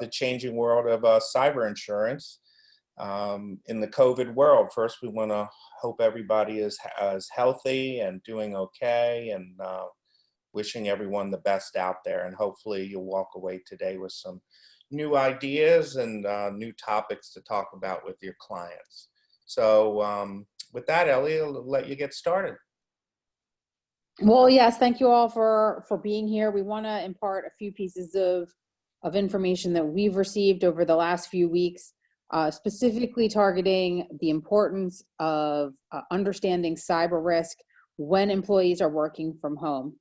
the changing world of cyber insurance in the COVID world. First, we want to hope everybody is healthy and doing okay, and wishing everyone the best out there. And hopefully you'll walk away today with some new ideas and new topics to talk about with your clients. So with that, Ellie, I'll let you get started. Well, yes, thank you all for being here. We want to impart a few pieces of information that we've received over the last few weeks, specifically targeting the importance of understanding cyber risk when employees are working from home.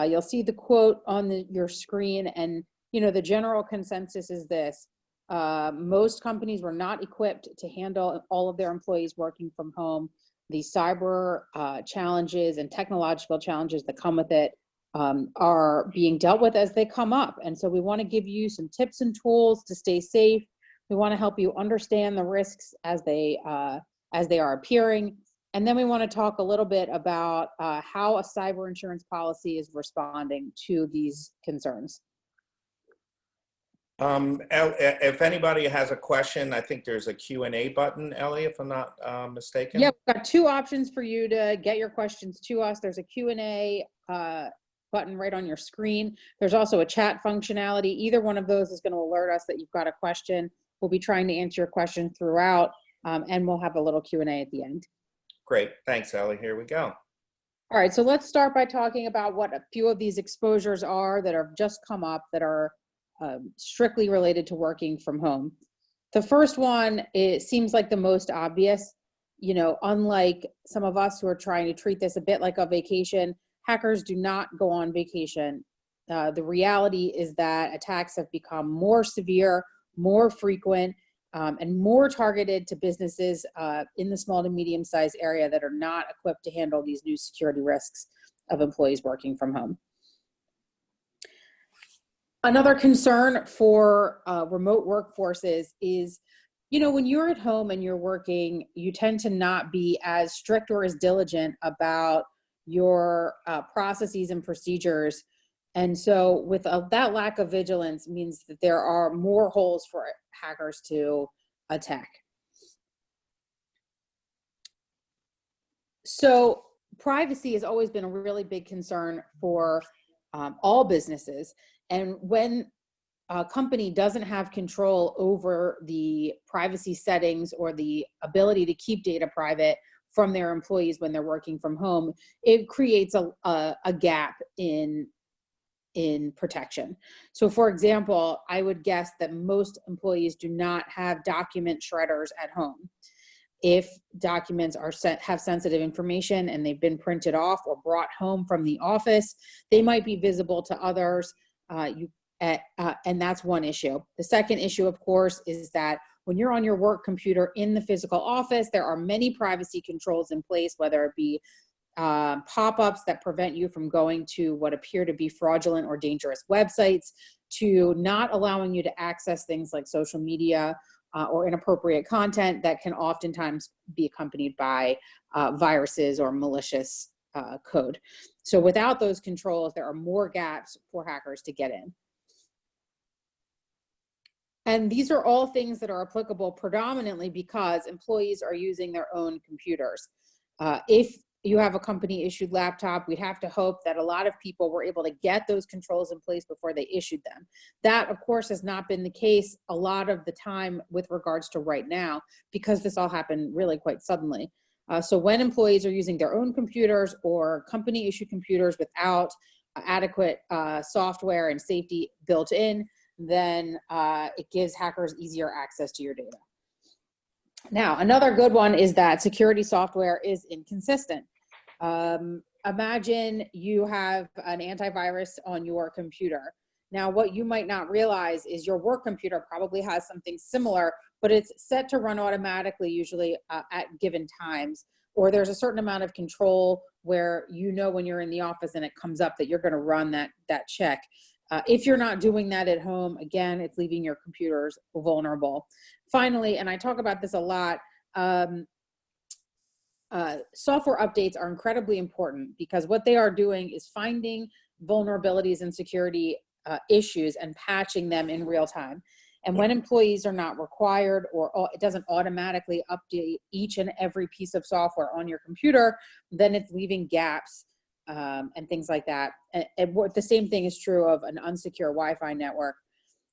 You'll see the quote on your screen, and the general consensus is this. Most companies were not equipped to handle all of their employees working from home. The cyber challenges and technological challenges that come with it are being dealt with as they come up. And so we want to give you some tips and tools to stay safe. We want to help you understand the risks as they are appearing. And then we want to talk a little bit about how a cyber insurance policy is responding to these concerns. If anybody has a question, I think there's a Q&A button, Ellie, if I'm not mistaken. Yeah, we've got two options for you to get your questions to us. There's a Q&A button right on your screen. There's also a chat functionality. Either one of those is going to alert us that you've got a question. We'll be trying to answer your question throughout, and we'll have a little Q&A at the end. Great. Thanks, Ellie. Here we go. All right, so let's start by talking about what a few of these exposures are that have just come up that are strictly related to working from home. The first one, it seems like the most obvious. Unlike some of us who are trying to treat this a bit like a vacation, hackers do not go on vacation. The reality is that attacks have become more severe, more frequent, and more targeted to businesses in the small to medium-sized area that are not equipped to handle these new security risks of employees working from home. Another concern for remote workforces is, when you're at home and you're working, you tend to not be as strict or as diligent about your processes and procedures. And so with that lack of vigilance means that there are more holes for hackers to attack. So privacy has always been a really big concern for all businesses. And when a company doesn't have control over the privacy settings or the ability to keep data private from their employees when they're working from home, it creates a gap in protection. So for example, I would guess that most employees do not have document shredders at home. If documents have sensitive information and they've been printed off or brought home from the office, they might be visible to others. And that's one issue. The second issue, of course, is that when you're on your work computer in the physical office, there are many privacy controls in place, whether it be pop-ups that prevent you from going to what appear to be fraudulent or dangerous websites, to not allowing you to access things like social media or inappropriate content that can oftentimes be accompanied by viruses or malicious code. So without those controls, there are more gaps for hackers to get in. And these are all things that are applicable predominantly because employees are using their own computers. If you have a company issued laptop, we'd have to hope that a lot of people were able to get those controls in place before they issued them. That, of course, has not been the case a lot of the time with regards to right now, because this all happened really quite suddenly. So when employees are using their own computers or company issued computers without adequate software and safety built in, then it gives hackers easier access to your data. Now, another good one is that security software is inconsistent. Imagine you have an antivirus on your computer. Now, what you might not realize is your work computer probably has something similar, but it's set to run automatically, usually at given times, or there's a certain amount of control where when you're in the office and it comes up that you're going to run that check. If you're not doing that at home, again, it's leaving your computers vulnerable. Finally, and I talk about this a lot, software updates are incredibly important because what they are doing is finding vulnerabilities and security issues and patching them in real time. And when employees are not required or it doesn't automatically update each and every piece of software on your computer, then it's leaving gaps and things like that. And the same thing is true of an unsecure Wi-Fi network.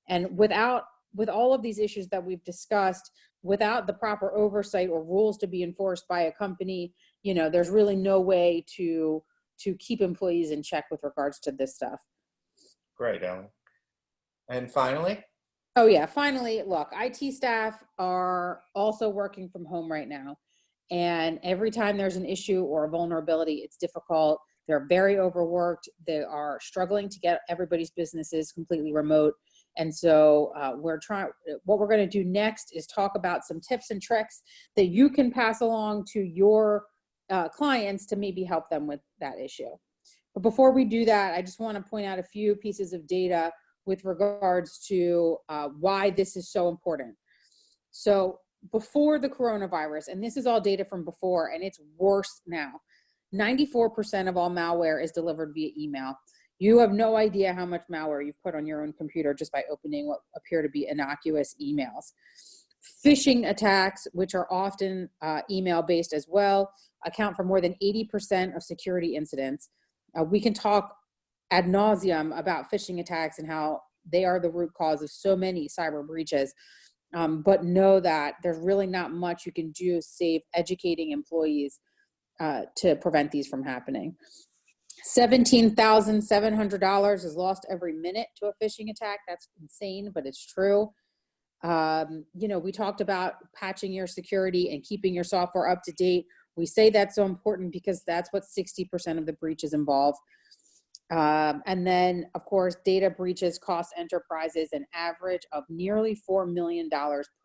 And with all of these issues that we've discussed, without the proper oversight or rules to be enforced by a company, there's really no way to keep employees in check with regards to this stuff. Great, Ellen. And finally? Oh yeah, finally, look, IT staff are also working from home right now. And every time there's an issue or a vulnerability, it's difficult. They're very overworked. They are struggling to get everybody's businesses completely remote. And so what we're going to do next is talk about some tips and tricks that you can pass along to your clients to maybe help them with that issue. But before we do that, I just want to point out a few pieces of data with regards to why this is so important. So before the coronavirus, and this is all data from before, and it's worse now, 94% of all malware is delivered via email. You have no idea how much malware you've put on your own computer just by opening what appear to be innocuous emails. Phishing attacks, which are often email-based as well, account for more than 80% of security incidents. We can talk ad nauseum about phishing attacks and how they are the root cause of so many cyber breaches. But know that there's really not much you can do save educating employees to prevent these from happening. $17,700 is lost every minute to a phishing attack. That's insane, but it's true. We talked about patching your security and keeping your software up to date. We say that's so important because that's what 60% of the breaches involve. And then, of course, data breaches cost enterprises an average of nearly $4 million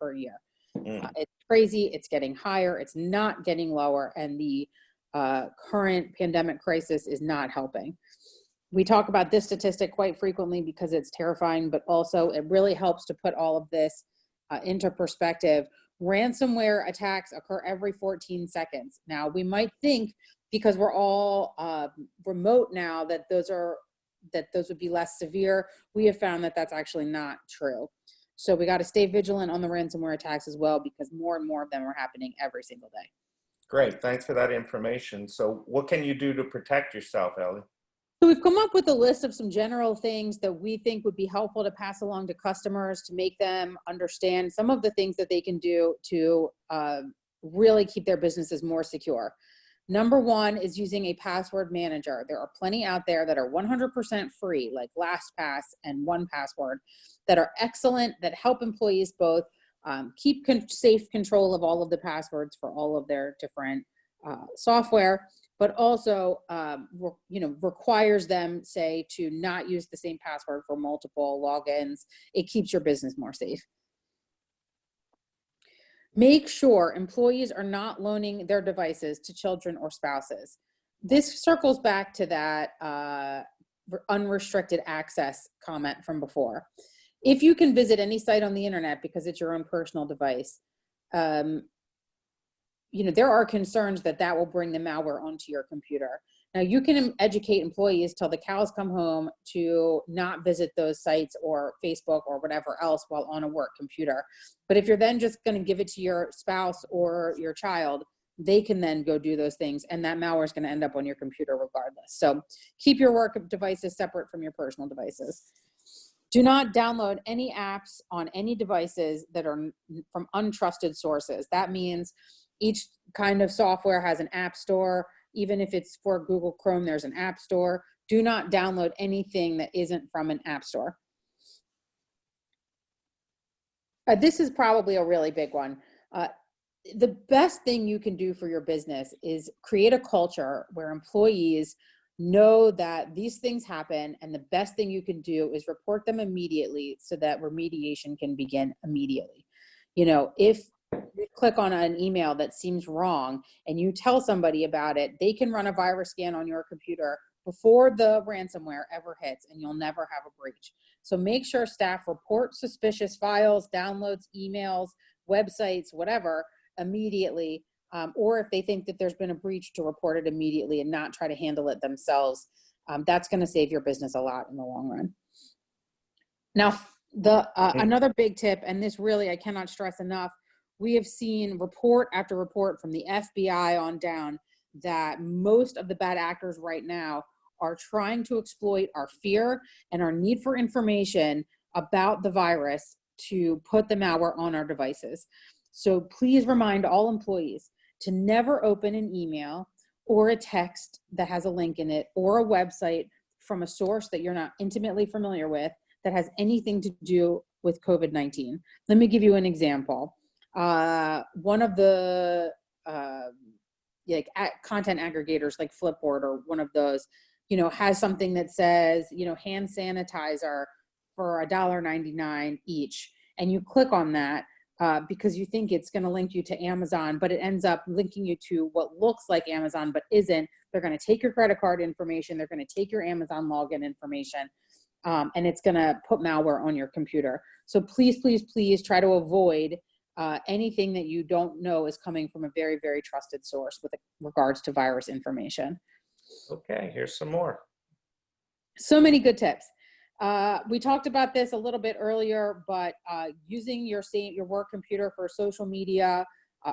per year. It's crazy. It's getting higher. It's not getting lower. And the current pandemic crisis is not helping. We talk about this statistic quite frequently because it's terrifying, but also it really helps to put all of this into perspective. Ransomware attacks occur every 14 seconds. Now, we might think because we're all remote now that those would be less severe. We have found that that's actually not true. So we got to stay vigilant on the ransomware attacks as well, because more and more of them are happening every single day. Great, thanks for that information. So what can you do to protect yourself, Ellie? So we've come up with a list of some general things that we think would be helpful to pass along to customers to make them understand some of the things that they can do to really keep their businesses more secure. Number one is using a password manager. There are plenty out there that are 100% free, like LastPass and 1Password, that are excellent, that help employees both keep safe control of all of the passwords for all of their different software, but also requires them, say, to not use the same password for multiple logins. It keeps your business more safe. Make sure employees are not loaning their devices to children or spouses. This circles back to that unrestricted access comment from before. If you can visit any site on the internet because it's your own personal device, there are concerns that will bring the malware onto your computer. Now, you can educate employees till the cows come home to not visit those sites or Facebook or whatever else while on a work computer. But if you're then just going to give it to your spouse or your child, they can then go do those things, and that malware is going to end up on your computer regardless. So keep your work devices separate from your personal devices. Do not download any apps on any devices that are from untrusted sources. That means each kind of software has an app store. Even if it's for Google Chrome, there's an app store. Do not download anything that isn't from an app store. This is probably a really big one. The best thing you can do for your business is create a culture where employees know that these things happen, and the best thing you can do is report them immediately so that remediation can begin immediately. If you click on an email that seems wrong and you tell somebody about it, they can run a virus scan on your computer before the ransomware ever hits, and you'll never have a breach. So make sure staff report suspicious files, downloads, emails, websites, whatever, immediately, or if they think that there's been a breach, to report it immediately and not try to handle it themselves. That's going to save your business a lot in the long run. Now, Another big tip, and this really I cannot stress enough, we have seen report after report from the FBI on down that most of the bad actors right now are trying to exploit our fear and our need for information about the virus to put the malware on our devices. So please remind all employees to never open an email or a text that has a link in it or a website from a source that you're not intimately familiar with that has anything to do with COVID-19. Let me give you an example. One of the content aggregators like Flipboard or one of those, has something that says, hand sanitizer for $1.99 each. And you click on that because you think it's going to link you to Amazon, but it ends up linking you to what looks like Amazon, but isn't. They're going to take your credit card information. They're going to take your Amazon login information. And it's going to put malware on your computer. So please, please, please try to avoid anything that you don't know is coming from a very, very trusted source with regards to virus information. Okay, here's some more. So many good tips. We talked about this a little bit earlier, but using your work computer for social media,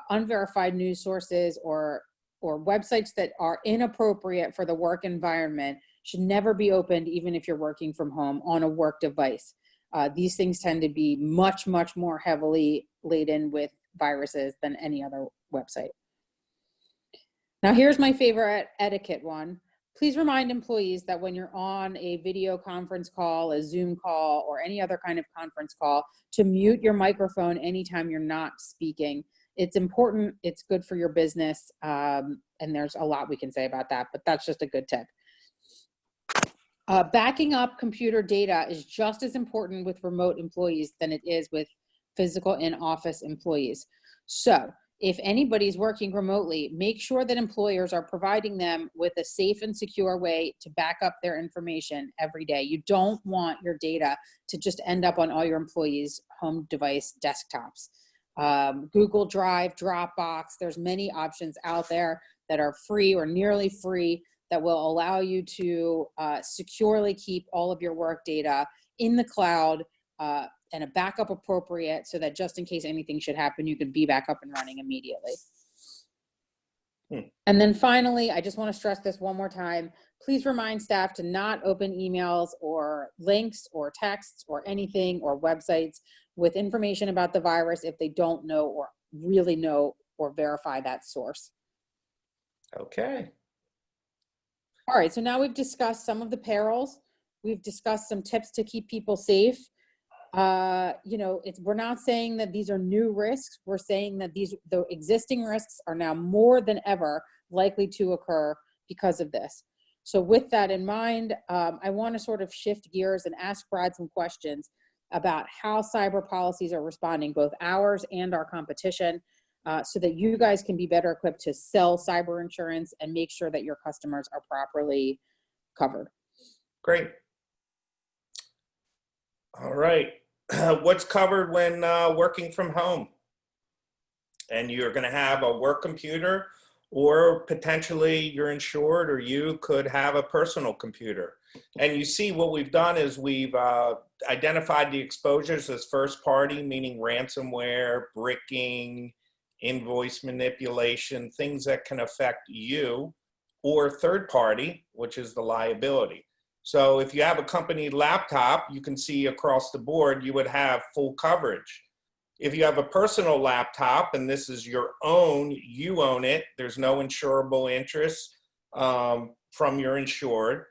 unverified news sources, or websites that are inappropriate for the work environment should never be opened, even if you're working from home on a work device. These things tend to be much, much more heavily laden with viruses than any other website. Now, here's my favorite etiquette one. Please remind employees that when you're on a video conference call, a Zoom call, or any other kind of conference call, to mute your microphone anytime you're not speaking. It's important, it's good for your business, and there's a lot we can say about that, but that's just a good tip. Backing up computer data is just as important with remote employees than it is with physical in-office employees. So if anybody's working remotely, make sure that employers are providing them with a safe and secure way to back up their information every day. You don't want your data to just end up on all your employees' home device desktops. Google Drive, Dropbox, there's many options out there that are free or nearly free that will allow you to securely keep all of your work data in the cloud and a backup appropriate so that just in case anything should happen, you can be back up and running immediately. And then finally, I just want to stress this one more time. Please remind staff to not open emails or links or texts or anything or websites with information about the virus if they don't know or really know or verify that source. Okay. All right, so now we've discussed some of the perils. We've discussed some tips to keep people safe. We're not saying that these are new risks. We're saying that the existing risks are now more than ever likely to occur because of this. So with that in mind, I want to sort of shift gears and ask Brad some questions about how cyber policies are responding, both ours and our competition, so that you guys can be better equipped to sell cyber insurance and make sure that your customers are properly covered. Great. All right. What's covered when working from home? And you're going to have a work computer, or potentially you're insured, or you could have a personal computer. And you see what we've done is we've identified the exposures as first party, meaning ransomware, bricking, invoice manipulation, things that can affect you, or third party, which is the liability. So if you have a company laptop, you can see across the board, you would have full coverage. If you have a personal laptop and this is your own, you own it, there's no insurable interest from your insured,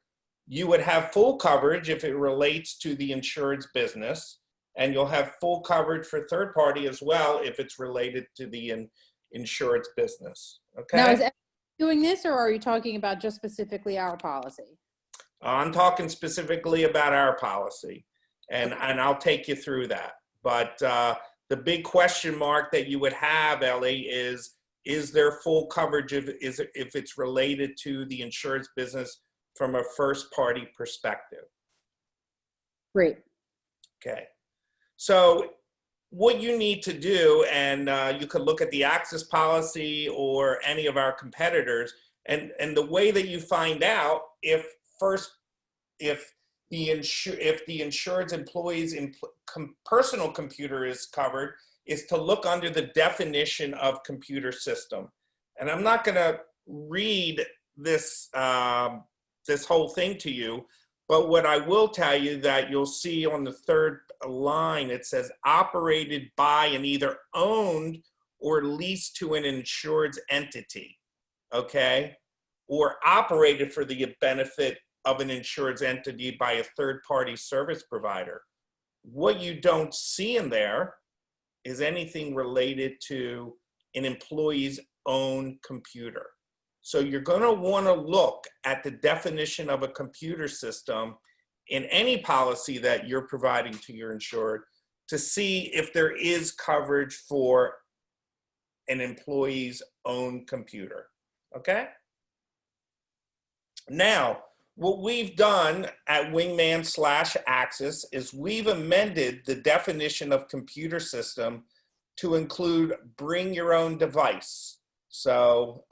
you would have full coverage if it relates to the insurance business, and you'll have full coverage for third party as well if it's related to the insurance business. Okay. Now, is everyone doing this, or are you talking about just specifically our policy? I'm talking specifically about our policy, and I'll take you through that. But the big question mark that you would have, Ellie, is there full coverage if it's related to the insurance business from a first party perspective? Great. Okay. So what you need to do, and you could look at the Access policy or any of our competitors, and the way that you find out if if the insured's employee's personal computer is covered, is to look under the definition of computer system. And I'm not going to read this this whole thing to you, but what I will tell you that you'll see on the third line, it says operated by and either owned or leased to an insured's entity, okay? Or operated for the benefit of an insured's entity by a third-party service provider. What you don't see in there is anything related to an employee's own computer. So you're going to want to look at the definition of a computer system in any policy that you're providing to your insured to see if there is coverage for an employee's own computer, okay? Now, what we've done at Wingman/Axis is we've amended the definition of computer system to include bring your own device. So,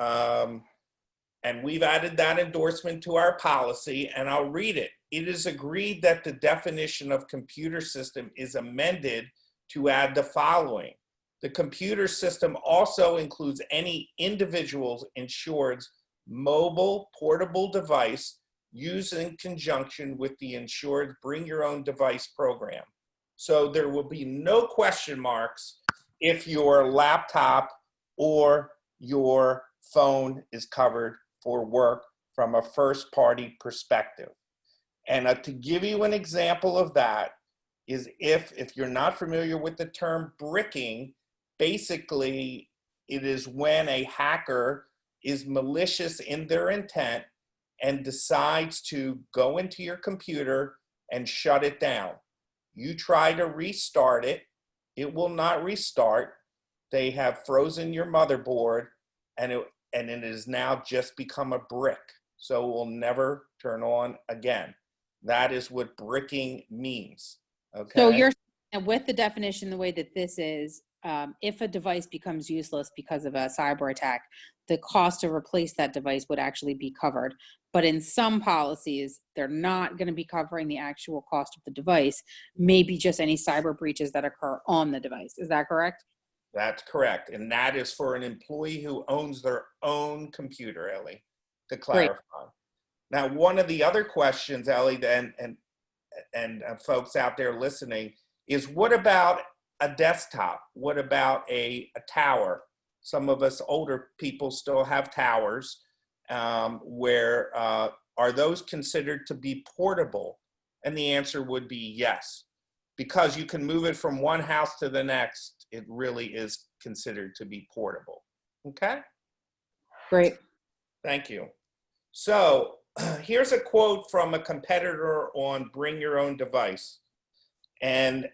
and we've added that endorsement to our policy, and I'll read it. It is agreed that the definition of computer system is amended to add the following. The computer system also includes any individual's insured's mobile portable device used in conjunction with the insured bring your own device program. So there will be no question marks if your laptop or your phone is covered for work from a first party perspective. And to give you an example of that is if you're not familiar with the term bricking, basically it is when a hacker is malicious in their intent and decides to go into your computer and shut it down. You try to restart it, it will not restart. They have frozen your motherboard and it has now just become a brick. So it will never turn on again. That is what bricking means, okay? So you're, with the definition, the way that this is, if a device becomes useless because of a cyber attack, the cost to replace that device would actually be covered. But in some policies, they're not going to be covering the actual cost of the device, maybe just any cyber breaches that occur on the device. Is that correct? That's correct. And that is for an employee who owns their own computer, Ellie, to clarify. Great. Now, one of the other questions, Ellie, and folks out there listening, is what about a desktop? What about a tower? Some of us older people still have towers. Where are those considered to be portable? And the answer would be yes. Because you can move it from one house to the next, it really is considered to be portable. Okay? Great. Thank you. So here's a quote from a competitor on bring your own device. And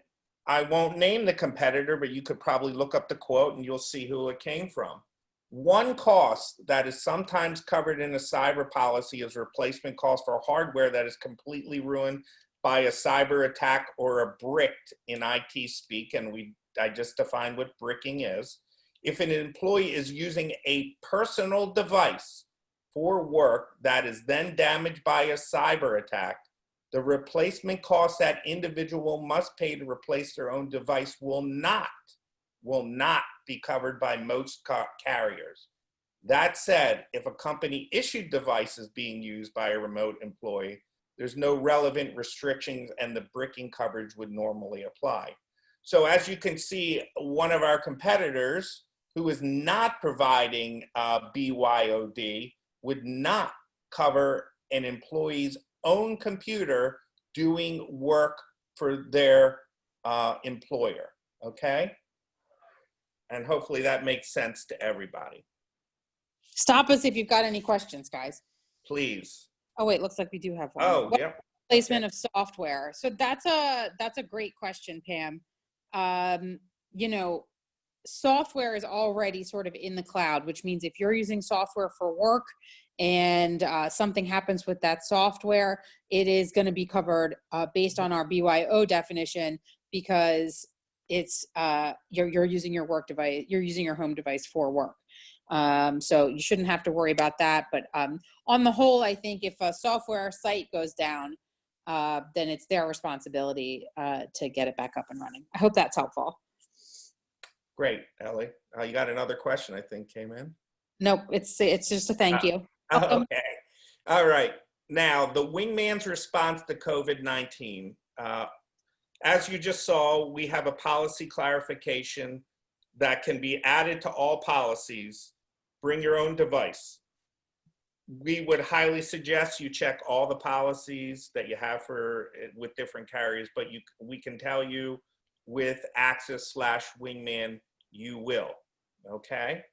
I won't name the competitor, but you could probably look up the quote and you'll see who it came from. One cost that is sometimes covered in a cyber policy is replacement cost for hardware that is completely ruined by a cyber attack or a bricked in IT speak, and I just defined what bricking is. If an employee is using a personal device for work that is then damaged by a cyber attack, the replacement cost that individual must pay to replace their own device will not be covered by most carriers. That said, if a company issued device is being used by a remote employee, there's no relevant restrictions and the bricking coverage would normally apply. So as you can see, one of our competitors who is not providing BYOD would not cover an employee's own computer doing work for their employer, okay? And hopefully that makes sense to everybody. Stop us if you've got any questions, guys. Please. Oh, wait, looks like we do have one. Oh, yeah. Placement of software. So that's a great question, Pam. You know, software is already sort of in the cloud, which means if you're using software for work and something happens with that software, it is going to be covered based on our BYO definition because it's you're using your work device, you're using your home device for work. So you shouldn't have to worry about that. But on the whole, I think if a software site goes down, then it's their responsibility to get it back up and running. I hope that's helpful. Great, Ellie. You got another question, I think, came in. Nope, it's just a thank you. Okay. All right. Now, the wingman's response to COVID-19. As you just saw, we have a policy clarification that can be added to all policies. Bring your own device. We would highly suggest you check all the policies that you have with different carriers, but we can tell you with Access/Wingman, you will, okay?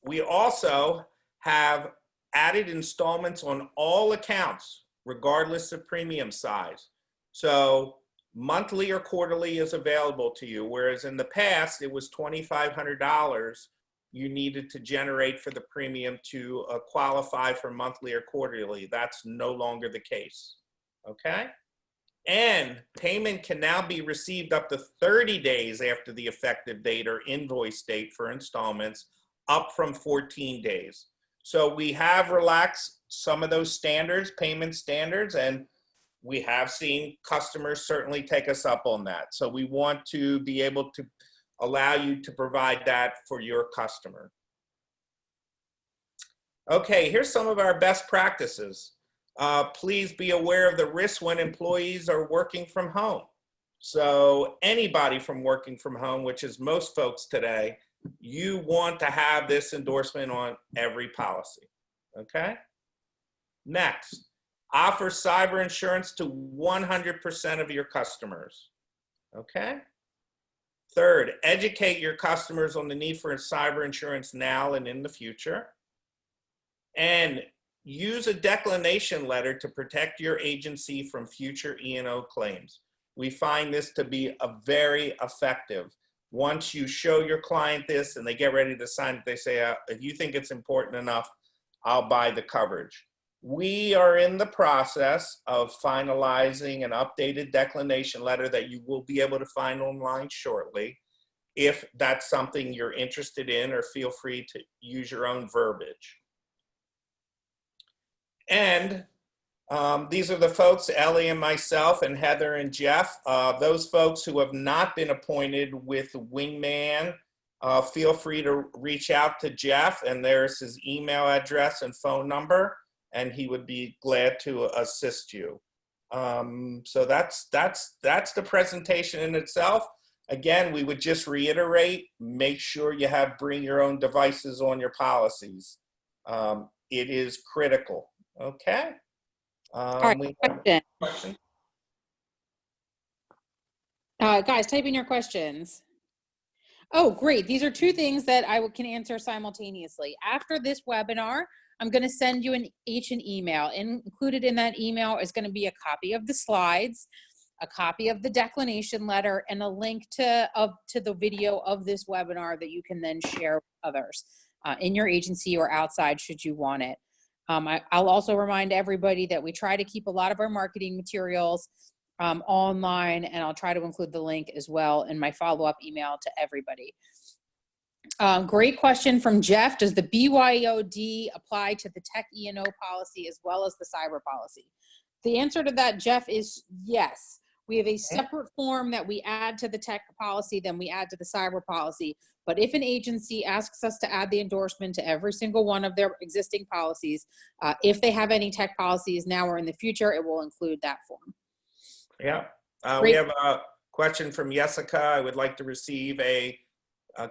We also have added installments on all accounts, regardless of premium size. So monthly or quarterly is available to you, whereas in the past, it was $2,500 you needed to generate for the premium to qualify for monthly or quarterly. That's no longer the case, okay? And payment can now be received up to 30 days after the effective date or invoice date for installments, up from 14 days. So we have relaxed some of those standards, payment standards, and we have seen customers certainly take us up on that. So we want to be able to allow you to provide that for your customer. Okay, here's some of our best practices. Please be aware of the risks when employees are working from home. So anybody from working from home, which is most folks today, you want to have this endorsement on every policy, okay? Next, offer cyber insurance to 100% of your customers, okay? Third, educate your customers on the need for cyber insurance now and in the future. And use a declination letter to protect your agency from future E&O claims. We find this to be very effective. Once you show your client this and they get ready to sign it, they say, if you think it's important enough, I'll buy the coverage. We are in the process of finalizing an updated declination letter that you will be able to find online shortly. If that's something you're interested in, or feel free to use your own verbiage. And these are the folks, Ellie and myself and Heather and Jeff. Those folks who have not been appointed with Wingman, feel free to reach out to Jeff, and there's his email address and phone number, and he would be glad to assist you. So that's the presentation in itself. Again, we would just reiterate, make sure you have bring your own devices on your policies. It is critical. Okay. All right, we question. Guys, type in your questions. Oh, great. These are two things that I can answer simultaneously. After this webinar, I'm going to send you each an email. Included in that email is going to be a copy of the slides, a copy of the declination letter, and a link to the video of this webinar that you can then share with others in your agency or outside should you want it. I'll also remind everybody that we try to keep a lot of our marketing materials online, and I'll try to include the link as well in my follow-up email to everybody. Great question from Jeff. Does the BYOD apply to the tech E&O policy as well as the cyber policy? The answer to that, Jeff, is yes. We have a separate form that we add to the tech policy than we add to the cyber policy. But if an agency asks us to add the endorsement to every single one of their existing policies, if they have any tech policies now or in the future, it will include that form. Yeah. We have a question from Jessica. I would like to receive a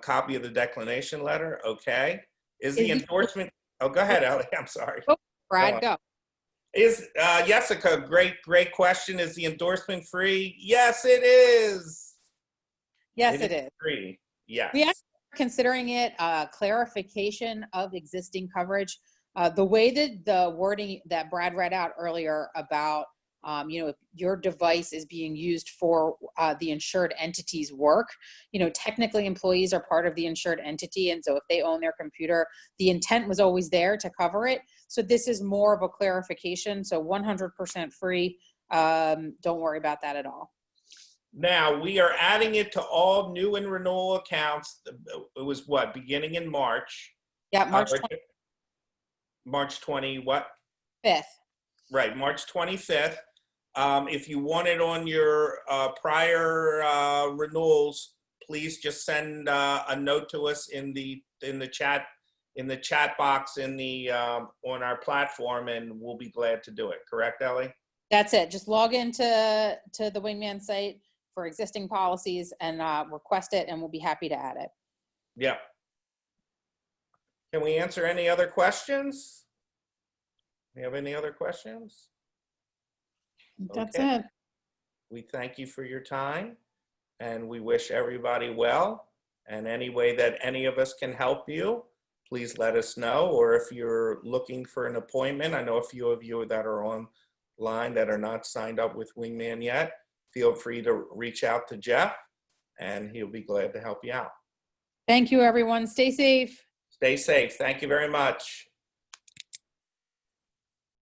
copy of the declination letter. Okay. Is the endorsement, oh, go ahead, Ellie. I'm sorry. Oh, Brad, go. Is Jessica, great question. Is the endorsement free? Yes, it is. Yes, it is. Free. Yes. We are considering it clarification of existing coverage. The way that the wording that Brad read out earlier about, if your device is being used for the insured entity's work, technically employees are part of the insured entity. And so if they own their computer, the intent was always there to cover it. So this is more of a clarification. So 100% free. Don't worry about that at all. Now, we are adding it to all new and renewal accounts. It was what, beginning in March? Yeah, March 20th. March 20 what? 5th. Right, March 25th. If you want it on your prior renewals, please just send a note to us in the chat box on our platform, and we'll be glad to do it. Correct, Ellie? That's it. Just log into the Wingman site for existing policies and request it, and we'll be happy to add it. Yeah. Can we answer any other questions? We have any other questions? That's Okay. it. We thank you for your time, and we wish everybody well. And any way that any of us can help you, please let us know. Or if you're looking for an appointment, I know a few of you that are online that are not signed up with Wingman yet, feel free to reach out to Jeff, and he'll be glad to help you out. Thank you, everyone. Stay safe. Stay safe. Thank you very much.